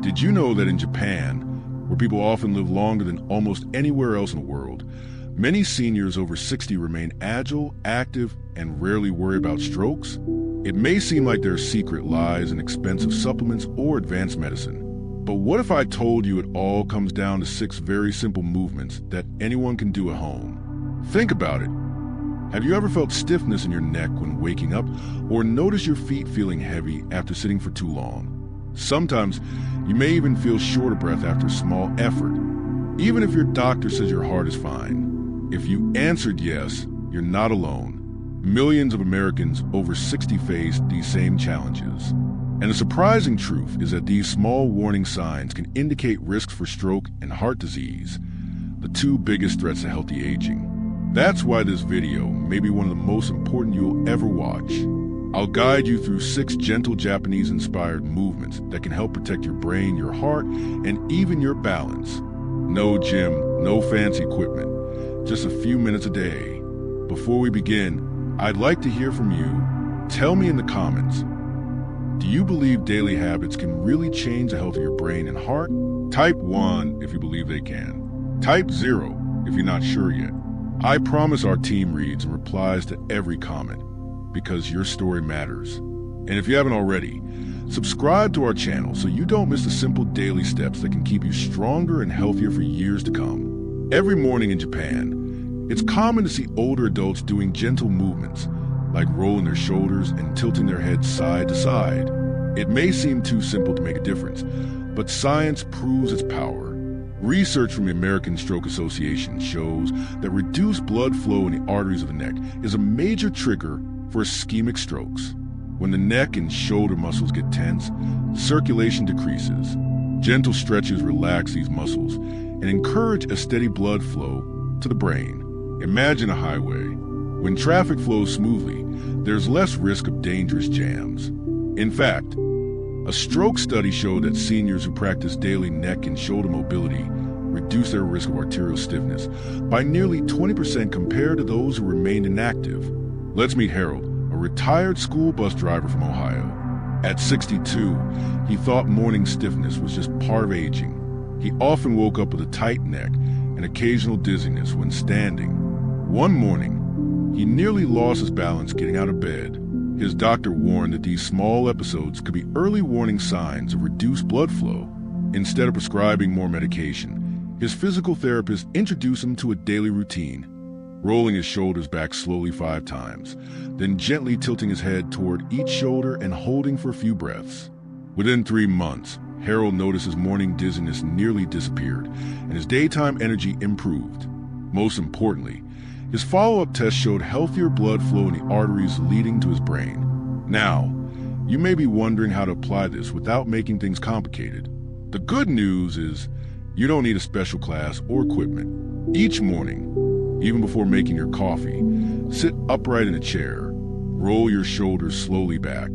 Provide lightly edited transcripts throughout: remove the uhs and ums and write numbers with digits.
Did you know that in Japan, where people often live longer than almost anywhere else in the world, many seniors over 60 remain agile, active, and rarely worry about strokes? It may seem like their secret lies in expensive supplements or advanced medicine. But what if I told you it all comes down to 6 very simple movements that anyone can do at home? Think about it. Have you ever felt stiffness in your neck when waking up, or noticed your feet feeling heavy after sitting for too long? Sometimes you may even feel short of breath after a small effort, even if your doctor says your heart is fine. If you answered yes, you're not alone. Millions of Americans over 60 face these same challenges. And the surprising truth is that these small warning signs can indicate risks for stroke and heart disease, the 2 biggest threats to healthy aging. That's why this video may be one of the most important you'll ever watch. I'll guide you through 6 gentle Japanese-inspired movements that can help protect your brain, your heart, and even your balance. No gym, no fancy equipment, just a few minutes a day. Before we begin, I'd like to hear from you. Tell me in the comments, do you believe daily habits can really change the health of your brain and heart? Type 1 if you believe they can. Type 0 if you're not sure yet. I promise our team reads and replies to every comment, because your story matters. And if you haven't already, subscribe to our channel so you don't miss the simple daily steps that can keep you stronger and healthier for years to come. Every morning in Japan, it's common to see older adults doing gentle movements, like rolling their shoulders and tilting their heads side to side. It may seem too simple to make a difference, but science proves its power. Research from the American Stroke Association shows that reduced blood flow in the arteries of the neck is a major trigger for ischemic strokes. When the neck and shoulder muscles get tense, circulation decreases. Gentle stretches relax these muscles and encourage a steady blood flow to the brain. Imagine a highway. When traffic flows smoothly, there's less risk of dangerous jams. In fact, a stroke study showed that seniors who practice daily neck and shoulder mobility reduce their risk of arterial stiffness by nearly 20% compared to those who remained inactive. Let's meet Harold, a retired school bus driver from Ohio. At 62, he thought morning stiffness was just part of aging. He often woke up with a tight neck and occasional dizziness when standing. One morning, he nearly lost his balance getting out of bed. His doctor warned that these small episodes could be early warning signs of reduced blood flow. Instead of prescribing more medication, his physical therapist introduced him to a daily routine, rolling his shoulders back slowly 5 times, then gently tilting his head toward each shoulder and holding for a few breaths. Within 3 months, Harold noticed his morning dizziness nearly disappeared, and his daytime energy improved. Most importantly, his follow-up test showed healthier blood flow in the arteries leading to his brain. Now, you may be wondering how to apply this without making things complicated. The good news is you don't need a special class or equipment. Each morning, even before making your coffee, sit upright in a chair, roll your shoulders slowly back,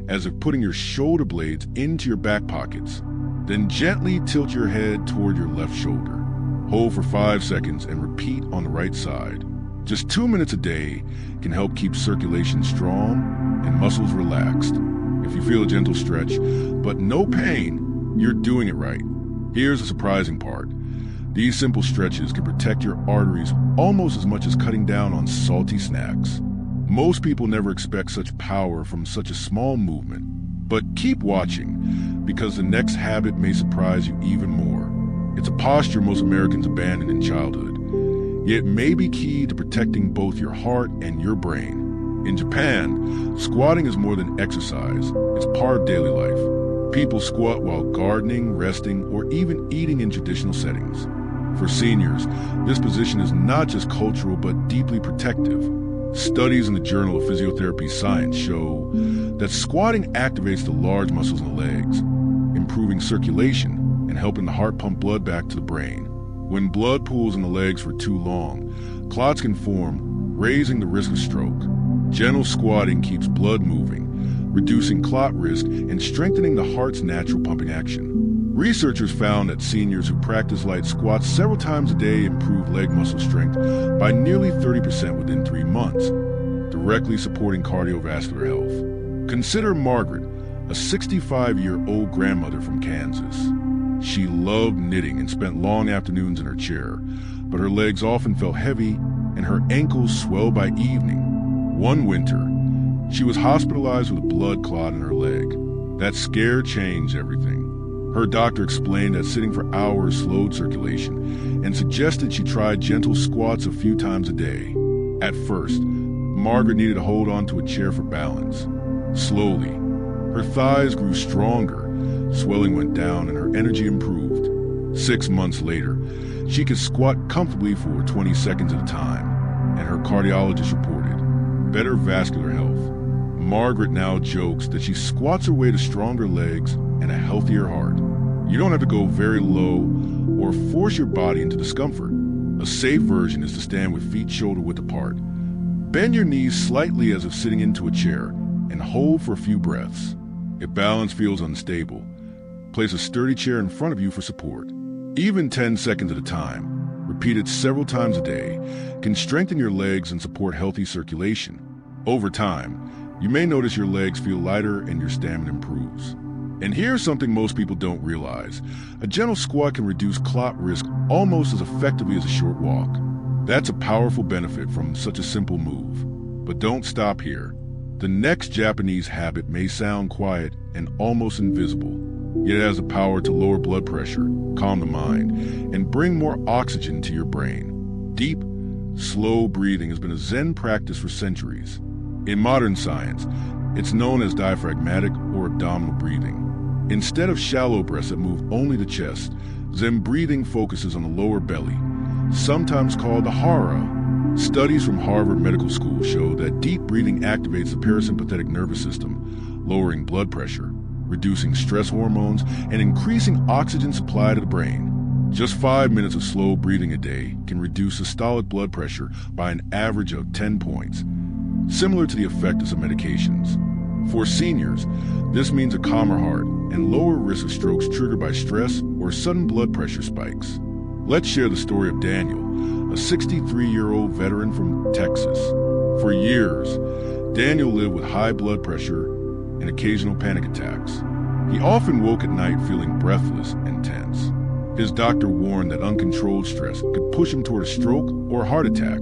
as if putting your shoulder blades into your back pockets. Then gently tilt your head toward your left shoulder. Hold for 5 seconds and repeat on the right side. Just 2 minutes a day can help keep circulation strong and muscles relaxed. If you feel a gentle stretch, but no pain, you're doing it right. Here's the surprising part. These simple stretches can protect your arteries almost as much as cutting down on salty snacks. Most people never expect such power from such a small movement. But keep watching, because the next habit may surprise you even more. It's a posture most Americans abandon in childhood, yet may be key to protecting both your heart and your brain. In Japan, squatting is more than exercise. It's part of daily life. People squat while gardening, resting, or even eating in traditional settings. For seniors, this position is not just cultural but deeply protective. Studies in the Journal of Physiotherapy Science show that squatting activates the large muscles in the legs, improving circulation and helping the heart pump blood back to the brain. When blood pools in the legs for too long, clots can form, raising the risk of stroke. Gentle squatting keeps blood moving, reducing clot risk and strengthening the heart's natural pumping action. Researchers found that seniors who practice light squats several times a day improve leg muscle strength by nearly 30% within 3 months, directly supporting cardiovascular health. Consider Margaret, a 65-year-old grandmother from Kansas. She loved knitting and spent long afternoons in her chair, but her legs often felt heavy and her ankles swelled by evening. One winter, she was hospitalized with a blood clot in her leg. That scare changed everything. Her doctor explained that sitting for hours slowed circulation and suggested she try gentle squats a few times a day. At first, Margaret needed to hold on to a chair for balance. Slowly, her thighs grew stronger, swelling went down, and her energy improved. 6 months later, she could squat comfortably for 20 seconds at a time, and her cardiologist reported better vascular health. Margaret now jokes that she squats her way to stronger legs and a healthier heart. You don't have to go very low or force your body into discomfort. A safe version is to stand with feet shoulder width apart. Bend your knees slightly as if sitting into a chair and hold for a few breaths. If balance feels unstable, place a sturdy chair in front of you for support. Even 10 seconds at a time, repeated several times a day, can strengthen your legs and support healthy circulation. Over time, you may notice your legs feel lighter and your stamina improves. And here's something most people don't realize. A gentle squat can reduce clot risk almost as effectively as a short walk. That's a powerful benefit from such a simple move. But don't stop here. The next Japanese habit may sound quiet and almost invisible, yet it has the power to lower blood pressure, calm the mind, and bring more oxygen to your brain. Deep, slow breathing has been a Zen practice for centuries. In modern science, it's known as diaphragmatic or abdominal breathing. Instead of shallow breaths that move only the chest, Zen breathing focuses on the lower belly, sometimes called the hara. Studies from Harvard Medical School show that deep breathing activates the parasympathetic nervous system, lowering blood pressure, reducing stress hormones, and increasing oxygen supply to the brain. Just 5 minutes of slow breathing a day can reduce systolic blood pressure by an average of 10 points, similar to the effect of some medications. For seniors, this means a calmer heart and lower risk of strokes triggered by stress or sudden blood pressure spikes. Let's share the story of Daniel, a 63-year-old veteran from Texas. For years, Daniel lived with high blood pressure and occasional panic attacks. He often woke at night feeling breathless and tense. His doctor warned that uncontrolled stress could push him toward a stroke or a heart attack.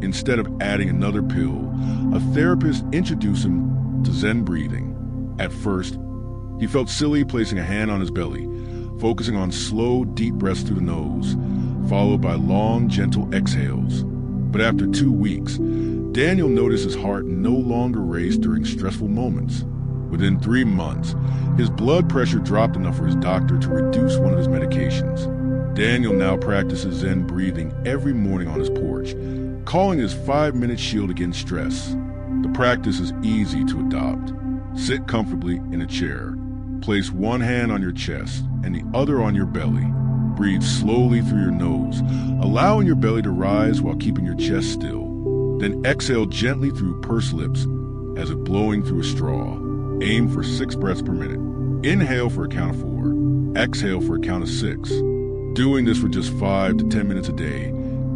Instead of adding another pill, a therapist introduced him to Zen breathing. At first, he felt silly placing a hand on his belly, focusing on slow, deep breaths through the nose, followed by long, gentle exhales. But after 2 weeks, Daniel noticed his heart no longer raced during stressful moments. Within 3 months, his blood pressure dropped enough for his doctor to reduce one of his medications. Daniel now practices Zen breathing every morning on his porch, calling it his 5-minute shield against stress. The practice is easy to adopt. Sit comfortably in a chair. Place one hand on your chest and the other on your belly. Breathe slowly through your nose, allowing your belly to rise while keeping your chest still. Then exhale gently through pursed lips, as if blowing through a straw. Aim for 6 breaths per minute. Inhale for a count of 4. Exhale for a count of 6. Doing this for just 5 to 10 minutes a day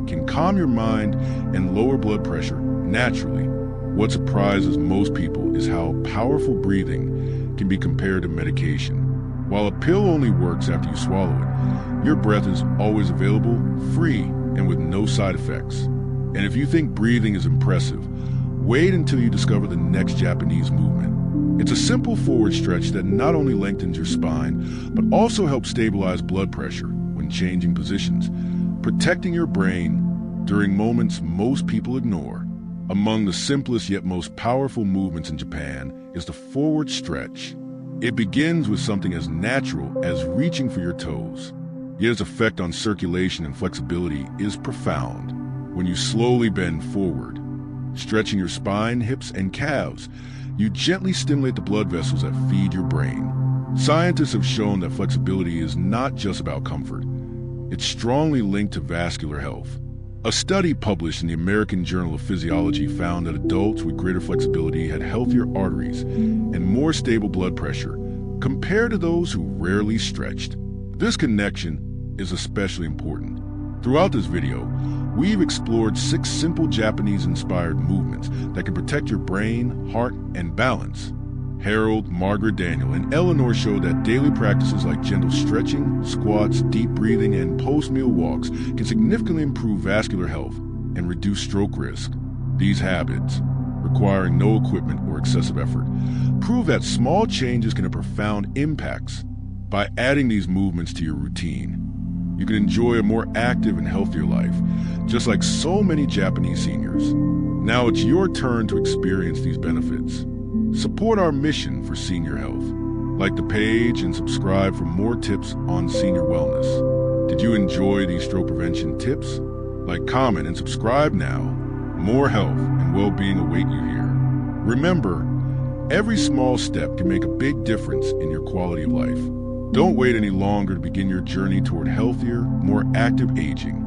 can calm your mind and lower blood pressure naturally. What surprises most people is how powerful breathing can be compared to medication. While a pill only works after you swallow it, your breath is always available, free, and with no side effects. And if you think breathing is impressive, wait until you discover the next Japanese movement. It's a simple forward stretch that not only lengthens your spine, but also helps stabilize blood pressure when changing positions, protecting your brain during moments most people ignore. Among the simplest yet most powerful movements in Japan is the forward stretch. It begins with something as natural as reaching for your toes. Yet its effect on circulation and flexibility is profound. When you slowly bend forward, stretching your spine, hips, and calves, you gently stimulate the blood vessels that feed your brain. Scientists have shown that flexibility is not just about comfort. It's strongly linked to vascular health. A study published in the American Journal of Physiology found that adults with greater flexibility had healthier arteries and more stable blood pressure compared to those who rarely stretched. This connection is especially important. Throughout this video, we've explored 6 simple Japanese-inspired movements that can protect your brain, heart, and balance. Harold, Margaret, Daniel, and Eleanor show that daily practices like gentle stretching, squats, deep breathing, and post-meal walks can significantly improve vascular health and reduce stroke risk. These habits, requiring no equipment or excessive effort, prove that small changes can have profound impacts. By adding these movements to your routine, you can enjoy a more active and healthier life, just like so many Japanese seniors. Now it's your turn to experience these benefits. Support our mission for senior health. Like the page and subscribe for more tips on senior wellness. Did you enjoy these stroke prevention tips? Like, comment, and subscribe now. More health and well-being await you here. Remember, every small step can make a big difference in your quality of life. Don't wait any longer to begin your journey toward healthier, more active aging.